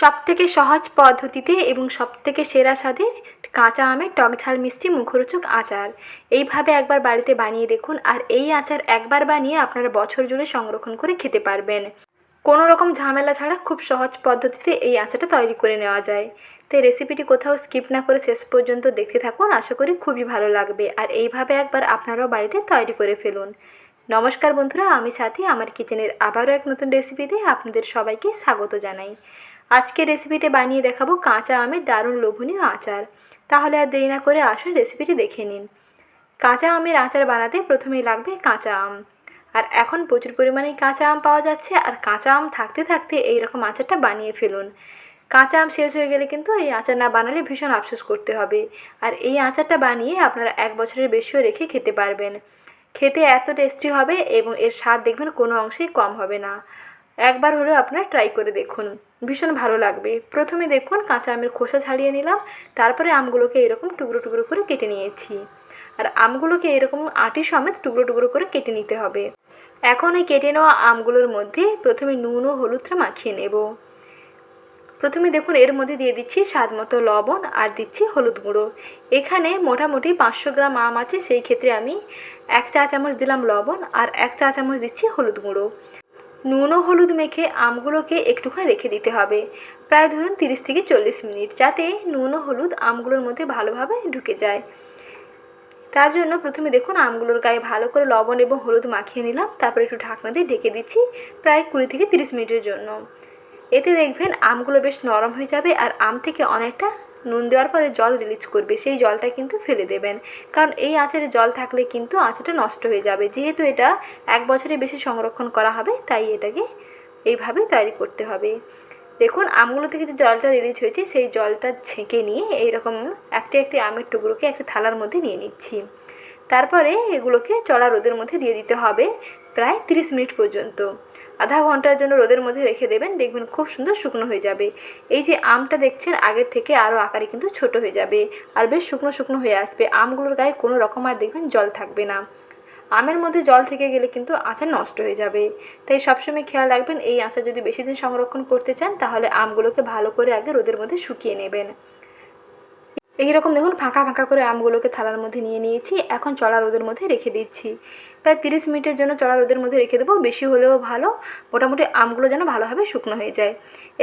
সবথেকে সহজ পদ্ধতিতে এবং সবথেকে সেরা স্বাদের কাঁচা আমের টক ঝাল মিষ্টি মুখরোচক আচার এইভাবে একবার বাড়িতে বানিয়ে দেখুন। আর এই আচার একবার বানিয়ে আপনারা বছর জুড়ে সংরক্ষণ করে খেতে পারবেন। কোনো রকম ঝামেলা ছাড়া খুব সহজ পদ্ধতিতে এই আচারটা তৈরি করে নেওয়া যায়। তাই রেসিপিটি কোথাও স্কিপ না করে শেষ পর্যন্ত দেখতে থাকুন, আশা করি খুবই ভালো লাগবে। আর এইভাবে একবার আপনারাও বাড়িতে তৈরি করে ফেলুন। নমস্কার বন্ধুরা, আমি সাথী। আমার কিচেনের আবারও এক নতুন রেসিপিতে আপনাদের সবাইকে স্বাগত জানাই। আজকে রেসিপিতে বানিয়ে দেখাবো কাঁচা আমের দারুণ লোভনীয় আচার। তাহলে আর দেরি না করে আসুন রেসিপিটি দেখে নিন। কাঁচা আমের আচার বানাতে প্রথমেই লাগবে কাঁচা আম। আর এখন প্রচুর পরিমাণে কাঁচা আম পাওয়া যাচ্ছে, আর কাঁচা আম থাকতে থাকতে এইরকম আচারটা বানিয়ে ফেলুন। কাঁচা আম শেষ হয়ে গেলে কিন্তু এই আচার না বানালে ভীষণ আফসোস করতে হবে। আর এই আচারটা বানিয়ে আপনারা 1 বছরের বেশিও রেখে খেতে পারবেন। খেতে এত টেস্টি হবে এবং এর স্বাদ দেখবেন কোনো অংশেই কম হবে না। একবার হলেও আপনারা ট্রাই করে দেখুন, ভীষণ ভালো লাগবে। প্রথমে দেখুন কাঁচা আমের খোসা ছাড়িয়ে নিলাম, তারপরে আমগুলোকে এরকম টুকরো টুকরো করে কেটে নিয়েছি। আর আমগুলোকে এরকম আটি সমেত টুকরো টুকরো করে কেটে নিতে হবে। এখন এই কেটে নেওয়া আমগুলোর মধ্যে প্রথমে নুন ও হলুদটা মাখিয়ে নেব। প্রথমে দেখুন এর মধ্যে দিয়ে দিচ্ছি স্বাদ মতো লবণ আর দিচ্ছি হলুদ গুঁড়ো। এখানে মোটামুটি 500 গ্রাম আম আছে, সেই ক্ষেত্রে আমি 1 চা চামচ দিলাম লবণ আর 1 চা চামচ দিচ্ছি হলুদ গুঁড়ো। নুন ও হলুদ মেখে আমগুলোকে একটুখানি রেখে দিতে হবে, প্রায় ধরুন 30 থেকে 40 মিনিট, যাতে নুন ও হলুদ আমগুলোর মধ্যে ভালোভাবে ঢুকে যায়। তার জন্য প্রথমে দেখুন আমগুলোর গায়ে ভালো করে লবণ এবং হলুদ মাখিয়ে নিলাম, তারপর একটু ঢাকনা দিয়ে ঢেকে দিচ্ছি প্রায় 20 থেকে 30 মিনিটের জন্য। এতে দেখবেন আমগুলো বেশ নরম হয়ে যাবে আর আম থেকে অনেকটা নুন দেওয়ার পরে জল রিলিজ করবে, সেই জলটা কিন্তু ফেলে দেবেন, কারণ এই আচারে জল থাকলে কিন্তু আচারটা নষ্ট হয়ে যাবে। যেহেতু এটা 1 বছরের বেশি সংরক্ষণ করা হবে, তাই এটাকে এইভাবেই তৈরি করতে হবে। দেখুন আমগুলো থেকে যে জলটা রিলিজ হয়েছে সেই জলটা ছেঁকে নিয়ে এইরকম একটি একটি আমের টুকরোকে একটা থালার মধ্যে নিয়ে নিচ্ছি। তারপরে এগুলোকে চড়া রোদের মধ্যে দিয়ে দিতে হবে প্রায় 30 মিনিট পর্যন্ত। আধা ঘন্টার জন্য রোদের মধ্যে রেখে দেবেন, দেখবেন খুব সুন্দর শুকনো হয়ে যাবে। এই যে আমটা দেখছেন আগের থেকে আরও আকারে কিন্তু ছোট হয়ে যাবে আর বেশ শুকনো শুকনো হয়ে আসবে। আমগুলোর গায়ে কোনো রকম আর দেখবেন জল থাকবে না। আমের মধ্যে জল থেকে গেলে কিন্তু আচার নষ্ট হয়ে যাবে। তাই সবসময় খেয়াল রাখবেন, এই আচার যদি বেশি দিন সংরক্ষণ করতে চান তাহলে আমগুলোকে ভালো করে আগে রোদের মধ্যে শুকিয়ে নেবেন। এইরকম দেখুন ফাঁকা ফাঁকা করে আমগুলোকে থালার মধ্যে নিয়ে নিয়েছি। এখন চড়া রোদের মধ্যে রেখে দিচ্ছি, প্রায় 30 মিনিটের জন্য চড়া রোদের মধ্যে রেখে দেবো, বেশি হলেও ভালো। মোটামুটি আমগুলো যেন ভালোভাবে শুকনো হয়ে যায়।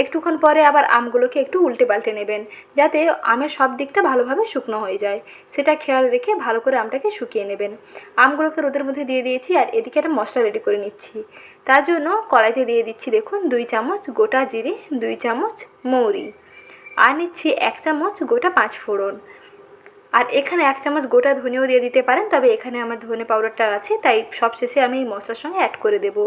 একটুক্ষণ পরে আবার আমগুলোকে একটু উল্টে পাল্টে নেবেন, যাতে আমের সব দিকটা ভালোভাবে শুকনো হয়ে যায়, সেটা খেয়াল রেখে ভালো করে আমটাকে শুকিয়ে নেবেন। আমগুলোকে রোদের মধ্যে দিয়ে দিয়েছি আর এদিকে একটা মশলা রেডি করে নিচ্ছি। তার জন্য কড়াইতে দিয়ে দিচ্ছি দেখুন 2 চামচ গোটা জিরে, 2 চামচ মৌরি, আর নিচ্ছি 1 চামচ গোটা 5 ফোড়ন। আর এখানে 1 চামচ গোটা ধনেও দিয়ে দিতে পারেন, তবে এখানে আমার ধনে পাউডারটা আছে তাই সবশেষে আমি এই মশলার সঙ্গে অ্যাড করে দেব।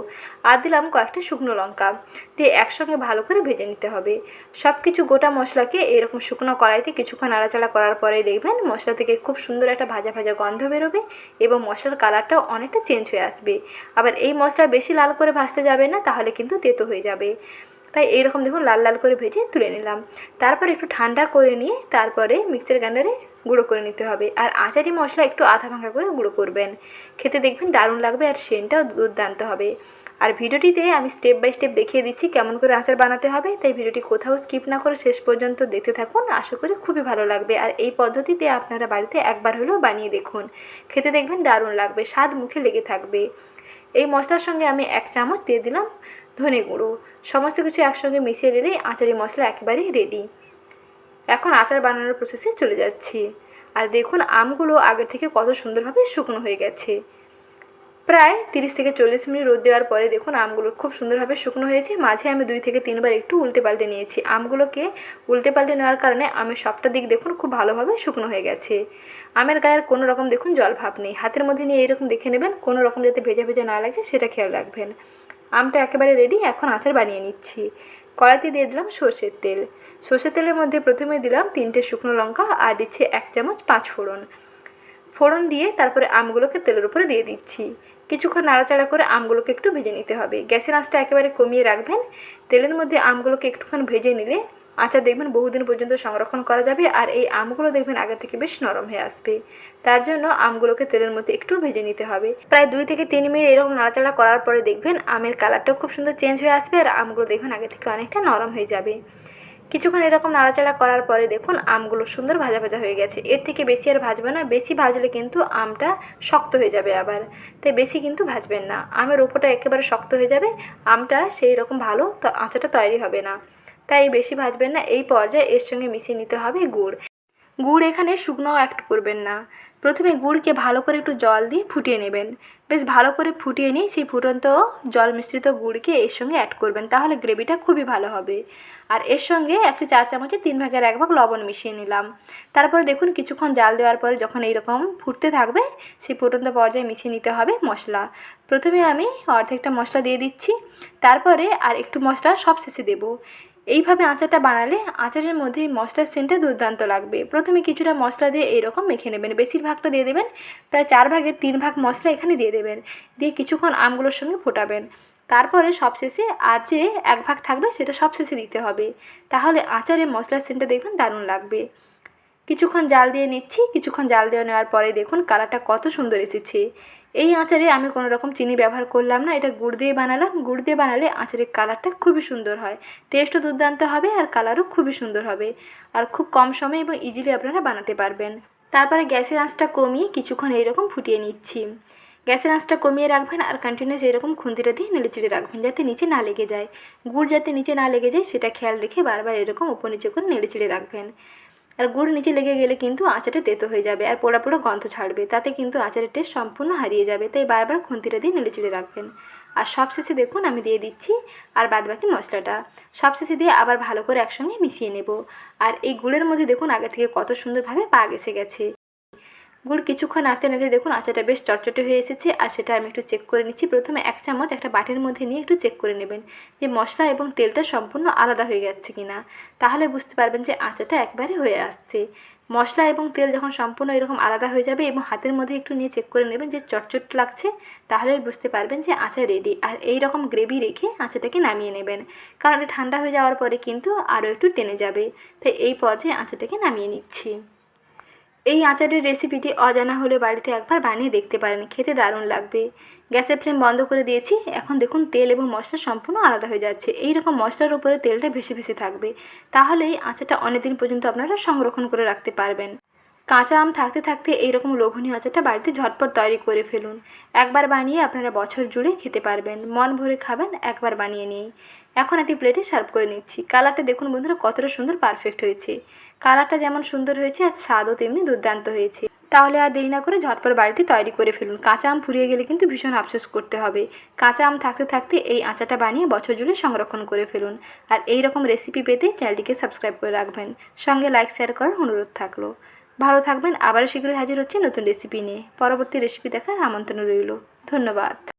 আর দিলাম কয়েকটা শুকনো লঙ্কা, দিয়ে একসঙ্গে ভালো করে ভেজে নিতে হবে। সব কিছু গোটা মশলাকে এরকম শুকনো কড়াইতে কিছুক্ষণ নাড়াচাড়া করার পরে দেখবেন মশলা থেকে খুব সুন্দর একটা ভাজা ভাজা গন্ধ বেরোবে এবং মশলার কালারটাও অনেকটা চেঞ্জ হয়ে আসবে। আবার এই মশলা বেশি লাল করে ভাজতে যাবে না, তাহলে কিন্তু তেতো হয়ে যাবে। তাই এইরকম দেখুন লাল লাল করে ভেজে তুলে নিলাম। তারপর একটু ঠান্ডা করে নিয়ে তারপরে মিক্সার গ্রাইন্ডারে গুঁড়ো করে নিতে হবে। আর আচারি মশলা একটু আধা ভাঙা করে গুঁড়ো করবেন, খেতে দেখবেন দারুণ লাগবে আর সেন্টটাও দুর্দান্ত হবে। আর ভিডিওটিতে আমি স্টেপ বাই স্টেপ দেখিয়ে দিচ্ছি কেমন করে আচার বানাতে হবে, তাই ভিডিওটি কোথাও স্কিপ না করে শেষ পর্যন্ত দেখতে থাকুন, আশা করি খুবই ভালো লাগবে। আর এই পদ্ধতিতে আপনারা বাড়িতে একবার হলেও বানিয়ে দেখুন, খেতে দেখবেন দারুণ লাগবে, স্বাদ মুখে লেগে থাকবে। এই মশলার সঙ্গে আমি 1 চামচ দিয়ে দিলাম ধনে গুঁড়ো। সমস্ত কিছু একসঙ্গে মিশিয়ে নিলেই আচারি মশলা একেবারেই রেডি। এখন আচার বানানোর প্রসেসে চলে যাচ্ছি। আর দেখুন আমগুলো আগের থেকে কত সুন্দরভাবে শুকনো হয়ে গেছে। প্রায় 30 থেকে 40 মিনিট রোদ দেওয়ার পরে দেখুন আমগুলো খুব সুন্দরভাবে শুকনো হয়েছে। মাঝে আমি 2 থেকে 3 বার একটু উল্টে পাল্টে নিয়েছি। আমগুলোকে উল্টে পাল্টে নেওয়ার কারণে আমের সবটা দিক দেখুন খুব ভালোভাবে শুকনো হয়ে গেছে। আমের গায়ের কোনো রকম দেখুন জল ভাব নেই। হাতের মধ্যে নিয়ে এরকম দেখে নেবেন, কোনো রকম যাতে ভেজা ভেজা না লাগে সেটা খেয়াল রাখবেন। আমটা একেবারে রেডি, এখন আচার বানিয়ে নিচ্ছি। কড়াইতে দিয়ে দিলাম সর্ষের তেল। সর্ষের তেলের মধ্যে প্রথমে দিলাম 3টে শুকনো লঙ্কা আর দিচ্ছি 1 চামচ 5 ফোড়ন। ফোড়ন দিয়ে তারপরে আমগুলোকে তেলের উপরে দিয়ে দিচ্ছি। কিছুক্ষণ নাড়াচাড়া করে আমগুলোকে একটু ভেজে নিতে হবে। গ্যাসের আঁচটা একেবারে কমিয়ে রাখবেন। তেলের মধ্যে আমগুলোকে একটুখানি ভেজে নিলে আচার দেখবেন বহুদিন পর্যন্ত সংরক্ষণ করা যাবে। আর এই আমগুলো দেখবেন আগে থেকে বেশ নরম হয়ে আসবে। তার জন্য আমগুলোকে তেলের মধ্যে একটু ভেজে নিতে হবে। প্রায় 2 থেকে 3 মিনিট এরকম নাড়াচাড়া করার পরে দেখবেন আমের কালারটাও খুব সুন্দর চেঞ্জ হয়ে আসবে আর আমগুলো দেখবেন আগে থেকে অনেকটা নরম হয়ে যাবে। কিছুক্ষণ এরকম নাড়াচাড়া করার পরে দেখুন আমগুলো সুন্দর ভাজা ভাজা হয়ে গেছে। এর থেকে বেশি আর ভাজবে না, বেশি ভাজলে কিন্তু আমটা শক্ত হয়ে যাবে আবার, তাই বেশি কিন্তু ভাজবেন না। আমের ওপরটা একেবারে শক্ত হয়ে যাবে, আমটা সেই রকম ভালো আচারটা তৈরি হবে না, তাই বেশি ভাজবেন না। এই পর্যায়ে এর সঙ্গে মিশিয়ে নিতে হবে গুড়। গুড় এখানে শুকনো অ্যাড করবেন না, প্রথমে গুড়কে ভালো করে একটু জল দিয়ে ফুটিয়ে নেবেন। বেশ ভালো করে ফুটিয়ে নিয়ে সেই ফুটন্ত জল মিশ্রিত গুড়কে এর সঙ্গে অ্যাড করবেন, তাহলে গ্রেভিটা খুবই ভালো হবে। আর এর সঙ্গে একটি চা চামচে 1/3 ভাগ লবণ মিশিয়ে নিলাম। তারপরে দেখুন কিছুক্ষণ জাল দেওয়ার পরে যখন এইরকম ফুটতে থাকবে, সেই ফুটন্ত পর্যায়ে মিশিয়ে নিতে হবে মশলা। প্রথমে আমি অর্ধেকটা মশলা দিয়ে দিচ্ছি, তারপরে আর একটু মশলা সব শেষে দেবো। এইভাবে আচারটা বানালে আচারের মধ্যে এই মশলার সেন্টটা দুর্দান্ত লাগবে। প্রথমে কিছুটা মশলা দিয়ে এইরকম মেখে নেবেন, বেশিরভাগটা দিয়ে দেবেন, প্রায় 4/3 মশলা এখানে দিয়ে দেবেন, দিয়ে কিছুক্ষণ আমগুলোর সঙ্গে ফোটাবেন। তারপরে সবশেষে আর যে 1 ভাগ থাকবে সেটা সবশেষে দিতে হবে, তাহলে আচারে মশলার সেন্টটা দেখবেন দারুণ লাগবে। কিছুক্ষণ জাল দিয়ে নিচ্ছি, কিছুক্ষণ জাল দিয়ে নেওয়ার পরে দেখুন কালারটা কত সুন্দর এসেছে। এই আচারে আমি কোনো রকম চিনি ব্যবহার করলাম না, এটা গুড় দিয়ে বানালাম। গুড় দিয়ে বানালে আচারের কালারটা খুবই সুন্দর হয়, টেস্টও দুর্দান্ত হবে আর কালারও খুবই সুন্দর হবে, আর খুব কম সময়ে এবং ইজিলি আপনারা বানাতে পারবেন। তারপরে গ্যাসের আঁচটা কমিয়ে কিছুক্ষণ এইরকম ফুটিয়ে নিচ্ছি। গ্যাসের আঁচটা কমিয়ে রাখবেন আর কন্টিনিউয়াস এরকম খুন্তিটা দিয়ে নেড়েচেড়ে রাখবেন, যাতে নিচে না লেগে যায়। গুড় যাতে নিচে না লেগে যায় সেটা খেয়াল রেখে বারবার এরকম উপর নিচে করে নেড়েচেড়ে রাখবেন। আর গুড় নিচে লেগে গেলে কিন্তু আচারটা তেতো হয়ে যাবে আর পোড়া পোড়া গন্ধ ছাড়বে, তাতে কিন্তু আচারের টেস্ট সম্পূর্ণ হারিয়ে যাবে, তাই বারবার খুন্তিটা দিয়ে নেড়েচেড়ে রাখবেন। আর সবশেষে দেখুন আমি দিয়ে দিচ্ছি আর বাদবাকি মশলাটা সবশেষে দিয়ে আবার ভালো করে একসঙ্গে মিশিয়ে নেব। আর এই গুড়ের মধ্যে দেখুন আগে থেকে কত সুন্দরভাবে পাক এসে গেছে। গুড় কিছুক্ষণ নাড়তে নাড়তে দেখুন আচারটা বেশ চটচটে হয়ে এসেছে, আর সেটা আমি একটু চেক করে নিচ্ছি। প্রথমে 1 চামচ একটা বাটির মধ্যে নিয়ে একটু চেক করে নেবেন যে মশলা এবং তেলটা সম্পূর্ণ আলাদা হয়ে যাচ্ছে কিনা, তাহলে বুঝতে পারবেন যে আচারটা একবারে হয়ে আসছে। মশলা এবং তেল যখন সম্পূর্ণ এরকম আলাদা হয়ে যাবে এবং হাতের মধ্যে একটু নিয়ে চেক করে নেবেন যে চটচট লাগছে, তাহলেই বুঝতে পারবেন যে আচার রেডি। আর এই রকম গ্রেভি রেখে আচারটাকে নামিয়ে নেবেন, কারণ এটা ঠান্ডা হয়ে যাওয়ার পরে কিন্তু আরও একটু টেনে যাবে, তাই এই পর্যায়ে আচারটাকে নামিয়ে নিচ্ছি। এই আচারের রেসিপিটি অজানা হলে বাড়িতে একবার বানিয়ে দেখতে পারেন, খেতে দারুণ লাগবে। গ্যাসের ফ্লেম বন্ধ করে দিয়েছি, এখন দেখুন তেল এবং মশলা সম্পূর্ণ আলাদা হয়ে যাচ্ছে। এই রকম মশলার উপরে তেলটা ভেসে ভেসে থাকবে, তাহলে এই আচারটা অনেকদিন পর্যন্ত আপনারা সংরক্ষণ করে রাখতে পারবেন। কাঁচা আম থাকতে থাকতে এইরকম লোভনীয় আচারটা বাড়িতে ঝটপট তৈরি করে ফেলুন। একবার বানিয়ে আপনারা বছর জুড়ে খেতে পারবেন, মন ভরে খাবেন একবার বানিয়ে নিয়েই। এখন একটি প্লেটে সার্ভ করে নিচ্ছি। কালারটা দেখুন বন্ধুরা কতটা সুন্দর পারফেক্ট হয়েছে। কালারটা যেমন সুন্দর হয়েছে আর স্বাদও তেমনি দুর্দান্ত হয়েছে। তাহলে আর দেরি না করে ঝটপট বাড়িতে তৈরি করে ফেলুন। কাঁচা আম ফুরিয়ে গেলে কিন্তু ভীষণ আফসোস করতে হবে। কাঁচা আম থাকতে থাকতে এই আচারটা বানিয়ে বছর জুড়ে সংরক্ষণ করে ফেলুন। আর এই রকম রেসিপি পেতে চ্যানেলটিকে সাবস্ক্রাইব করে রাখবেন, সঙ্গে লাইক শেয়ার করার অনুরোধ থাকলো। ভালো থাকবেন, আবারও শীঘ্রই হাজির হচ্ছি নতুন রেসিপি নিয়ে। পরবর্তী রেসিপি দেখার আমন্ত্রণ রইল। ধন্যবাদ।